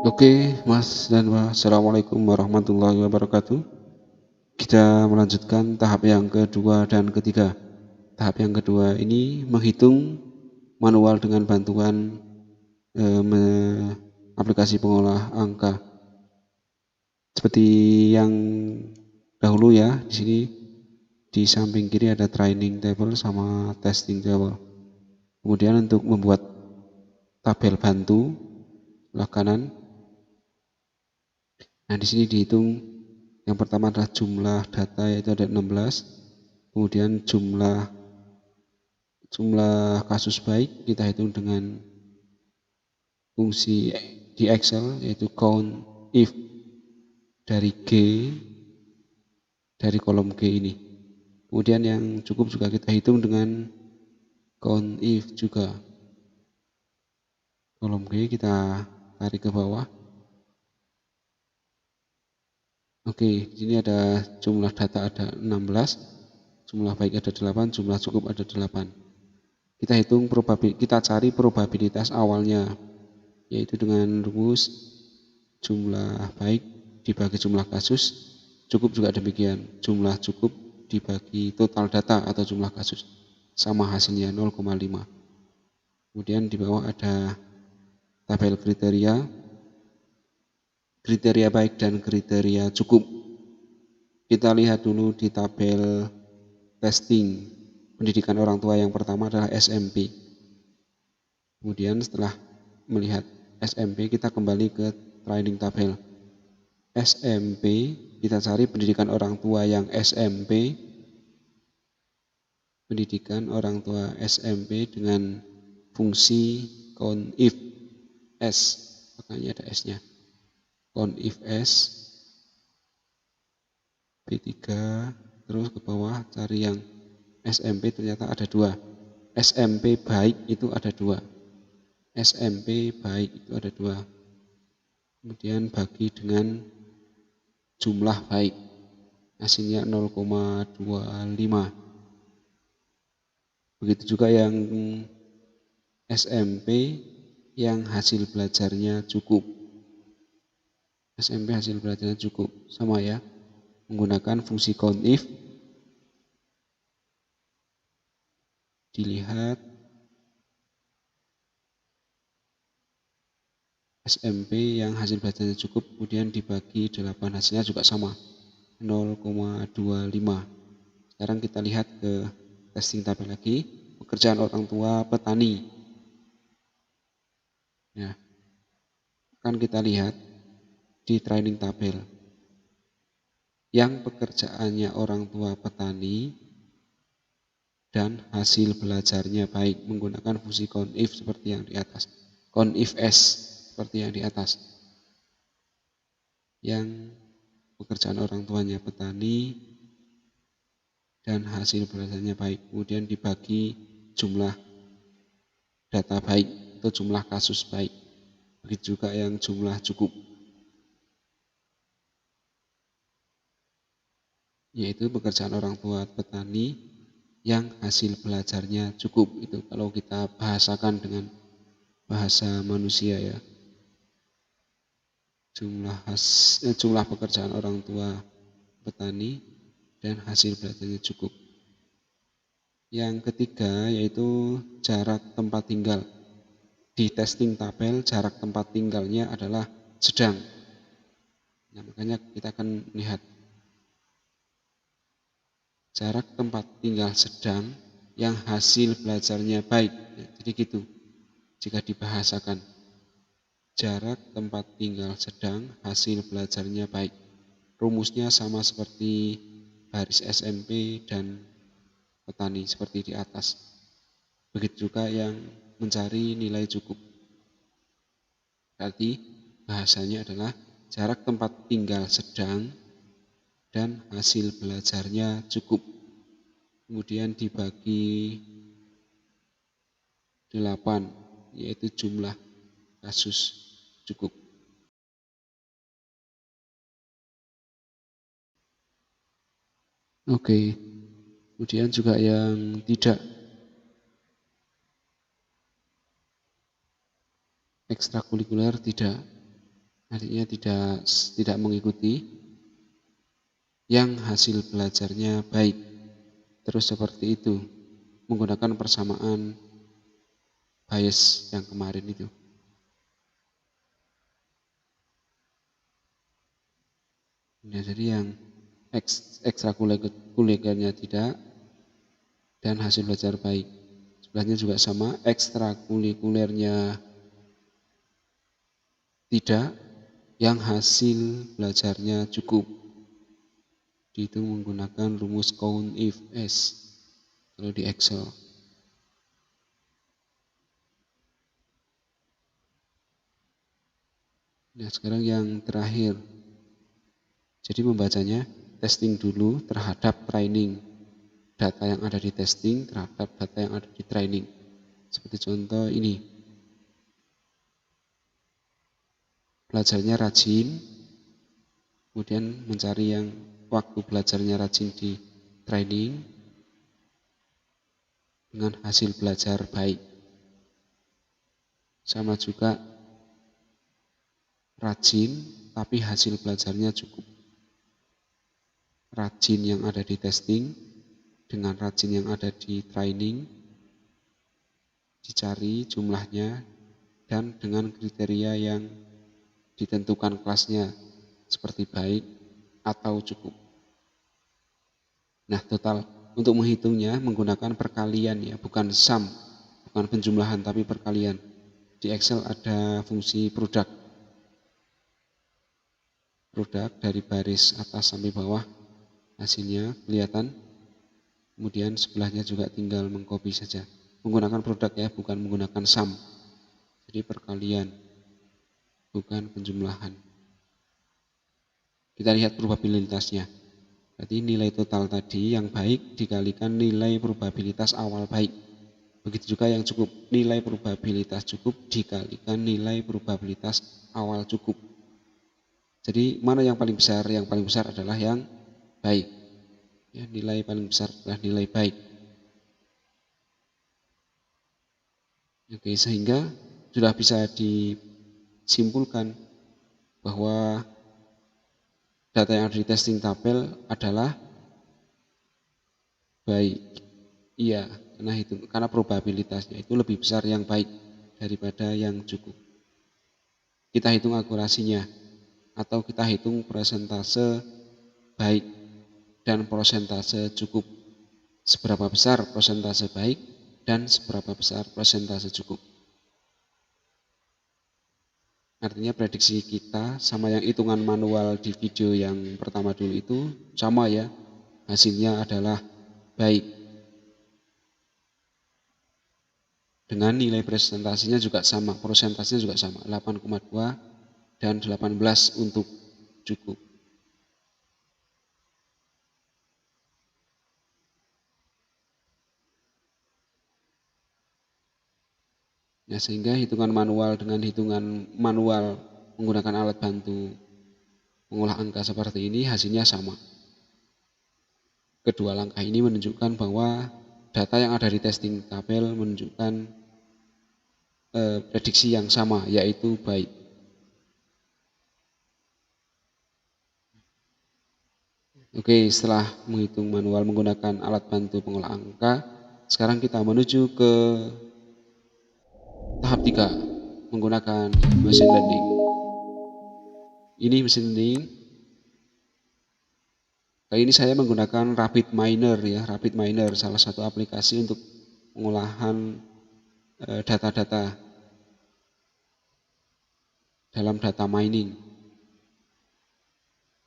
Oke, Mas dan Mbak, Assalamualaikum warahmatullahi wabarakatuh. Kita melanjutkan tahap yang kedua dan ketiga. Tahap yang kedua ini menghitung manual dengan bantuan aplikasi pengolah angka. Seperti yang dahulu ya, di sini di samping kiri ada training table sama testing table. Kemudian untuk membuat tabel bantu sebelah kanan. Nah, di sini dihitung yang pertama adalah jumlah data, yaitu ada 16. Kemudian jumlah kasus baik kita hitung dengan fungsi di Excel, yaitu count if dari G, dari kolom G ini. Kemudian yang cukup juga kita hitung dengan count if juga. Kolom G kita tarik ke bawah. Oke, di sini ada jumlah data ada 16, jumlah baik ada 8, jumlah cukup ada 8. Kita hitung kita cari probabilitas awalnya, yaitu dengan rumus jumlah baik dibagi jumlah kasus. Cukup juga demikian, jumlah cukup dibagi total data atau jumlah kasus, sama hasilnya 0,5. Kemudian di bawah ada tabel kriteria baik dan kriteria cukup. Kita lihat dulu di tabel testing pendidikan orang tua, yang pertama adalah SMP. Kemudian setelah melihat SMP, kita kembali ke training tabel. SMP, kita cari pendidikan orang tua yang SMP, pendidikan orang tua SMP dengan fungsi count if S, makanya ada S-nya. Count if S, B3, terus ke bawah cari yang SMP, ternyata ada 2. SMP baik itu ada 2. SMP baik itu ada 2. Kemudian bagi dengan jumlah baik, hasilnya 0,25. Begitu juga yang SMP yang hasil belajarnya cukup. SMP hasil belajarnya cukup, sama ya, menggunakan fungsi count if. Dilihat SMP yang hasil belajarnya cukup, kemudian dibagi 8, hasilnya juga sama, 0,25. Sekarang kita lihat ke testing tabel lagi, pekerjaan orang tua petani. Ya, akan kita lihat di training tabel yang pekerjaannya orang tua petani dan hasil belajarnya baik, menggunakan fungsi count if seperti yang di atas, count if S seperti yang di atas. Yang pekerjaan orang tuanya petani dan hasil belajarnya baik, kemudian dibagi jumlah data baik atau jumlah kasus baik. Begitu juga yang jumlah cukup, yaitu pekerjaan orang tua petani yang hasil belajarnya cukup. Itu kalau kita bahasakan dengan bahasa manusia ya, jumlah pekerjaan orang tua petani dan hasil belajarnya cukup. Yang ketiga yaitu jarak tempat tinggal. Di testing tabel jarak tempat tinggalnya adalah sedang. Nah, makanya kita akan lihat jarak tempat tinggal sedang yang hasil belajarnya baik. Jadi gitu jika dibahasakan, jarak tempat tinggal sedang, hasil belajarnya baik. Rumusnya sama seperti baris SMP dan petani seperti di atas. Begitu juga yang mencari nilai cukup. Berarti bahasanya adalah jarak tempat tinggal sedang dan hasil belajarnya cukup. Kemudian dibagi 8, yaitu jumlah kasus cukup. Oke, kemudian juga yang tidak ekstrakurikuler tidak. artinya tidak mengikuti yang hasil belajarnya baik. Terus seperti itu, menggunakan persamaan bias yang kemarin itu. Nah, jadi yang ekstrakurikulernya tidak dan hasil belajar baik. Sebelahnya juga sama, ekstrakurikulernya tidak, yang hasil belajarnya cukup. Dihitung menggunakan rumus count if else kalau di Excel. Nah, sekarang yang terakhir. Jadi membacanya testing dulu terhadap training. Data yang ada di testing terhadap data yang ada di training. Seperti contoh ini. Belajarnya rajin, kemudian mencari yang waktu belajarnya rajin di training dengan hasil belajar baik. Sama juga rajin tapi hasil belajarnya cukup. Rajin yang ada di testing dengan rajin yang ada di training dicari jumlahnya dan dengan kriteria yang ditentukan kelasnya seperti baik atau cukup. Nah, total untuk menghitungnya menggunakan perkalian ya, bukan sum, bukan penjumlahan tapi perkalian. Di Excel ada fungsi produk dari baris atas sampai bawah, hasilnya kelihatan, kemudian sebelahnya juga tinggal mengcopy saja. Menggunakan produk ya, bukan menggunakan sum. Jadi perkalian, bukan penjumlahan. Kita lihat probabilitasnya. Berarti nilai total tadi yang baik dikalikan nilai probabilitas awal baik. Begitu juga yang cukup, nilai probabilitas cukup dikalikan nilai probabilitas awal cukup. Jadi mana yang paling besar? Yang paling besar adalah yang baik. Ya, nilai paling besar adalah nilai baik. Oke, sehingga sudah bisa disimpulkan bahwa data yang ada di testing tabel adalah baik. Iya, karena probabilitasnya itu lebih besar yang baik daripada yang cukup. Kita hitung akurasinya atau kita hitung persentase baik dan persentase cukup. Seberapa besar persentase baik dan seberapa besar persentase cukup. Artinya prediksi kita sama yang hitungan manual di video yang pertama dulu itu sama ya, hasilnya adalah baik. Dengan nilai presentasinya juga sama, persentasenya juga sama, 8,2 dan 18 untuk cukup. Ya, sehingga hitungan manual dengan hitungan manual menggunakan alat bantu mengolah angka seperti ini hasilnya sama. Kedua langkah ini menunjukkan bahwa data yang ada di testing tabel menunjukkan prediksi yang sama, yaitu baik. Oke, setelah menghitung manual menggunakan alat bantu pengolah angka, sekarang kita menuju ke tahap 3, menggunakan machine learning. Ini machine learning. Kali ini saya menggunakan RapidMiner ya, RapidMiner salah satu aplikasi untuk pengolahan data-data dalam data mining.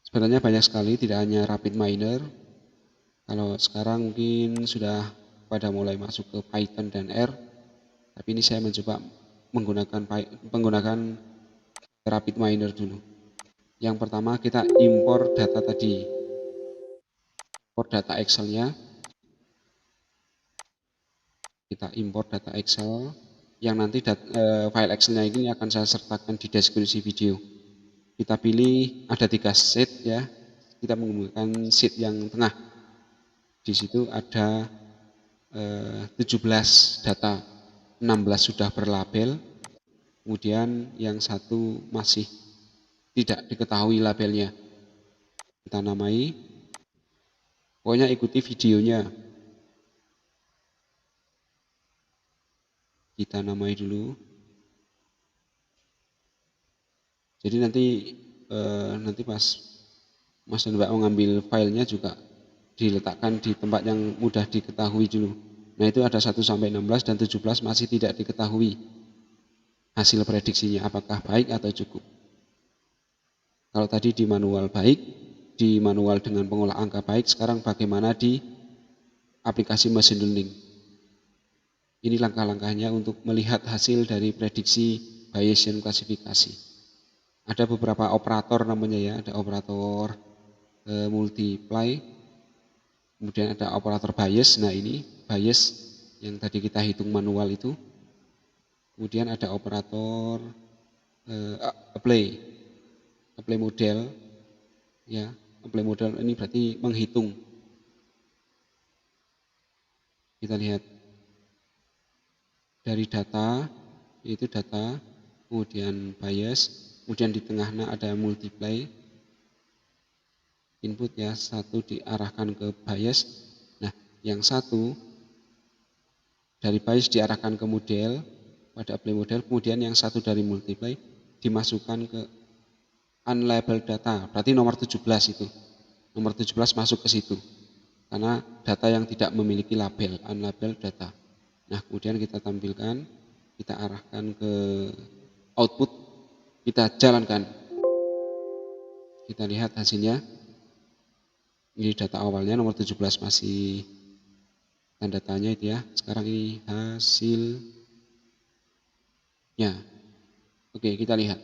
Sebenarnya banyak sekali, tidak hanya RapidMiner. Kalau sekarang mungkin sudah pada mulai masuk ke Python dan R, tapi ini saya mencoba menggunakan RapidMiner dulu. Yang pertama kita impor data tadi, impor data Excel-nya. Kita impor data Excel yang nanti file Excel-nya ini akan saya sertakan di deskripsi video. Kita pilih ada 3 sheet ya. Kita menggunakan sheet yang tengah. Di situ ada 17 data, 16 sudah berlabel, kemudian yang satu masih tidak diketahui labelnya. Kita namai, pokoknya ikuti videonya. Kita namai dulu. Jadi nanti pas Mas dan Mbak mengambil filenya juga diletakkan di tempat yang mudah diketahui dulu. Nah itu ada 1 sampai 16 dan 17 masih tidak diketahui hasil prediksinya apakah baik atau cukup. Kalau tadi di manual baik, di manual dengan pengolah angka baik, sekarang bagaimana di aplikasi machine learning. Ini langkah-langkahnya untuk melihat hasil dari prediksi Bayesian klasifikasi. Ada beberapa operator namanya ya, ada operator multiply, kemudian ada operator Bayes. Nah ini Bayes yang tadi kita hitung manual itu. Kemudian ada operator apply model, ya, apply model ini berarti menghitung. Kita lihat dari data, yaitu data, kemudian bias, kemudian di tengahnya ada multiply, input ya, satu diarahkan ke bias. Nah, yang satu dari bias diarahkan ke model, pada apply model, kemudian yang satu dari multiply dimasukkan ke unlabeled data, berarti nomor 17 itu. Nomor 17 masuk ke situ, karena data yang tidak memiliki label, unlabeled data. Nah, kemudian kita tampilkan, kita arahkan ke output, kita jalankan. Kita lihat hasilnya. Ini data awalnya, nomor 17 masih tanda tanya itu ya. Sekarang ini hasilnya. Oke, kita lihat.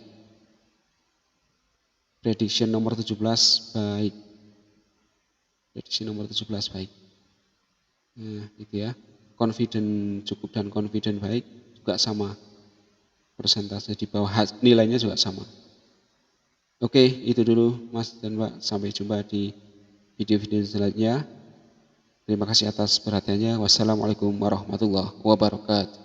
Prediction nomor 17 baik. Prediksi nomor 17 baik. Nah, itu ya. Confident cukup dan confident baik juga sama. Persentase di bawah, nilainya juga sama. Oke, itu dulu Mas dan Mbak. Sampai jumpa di video-video selanjutnya. Terima kasih atas perhatiannya. Wassalamualaikum warahmatullahi wabarakatuh.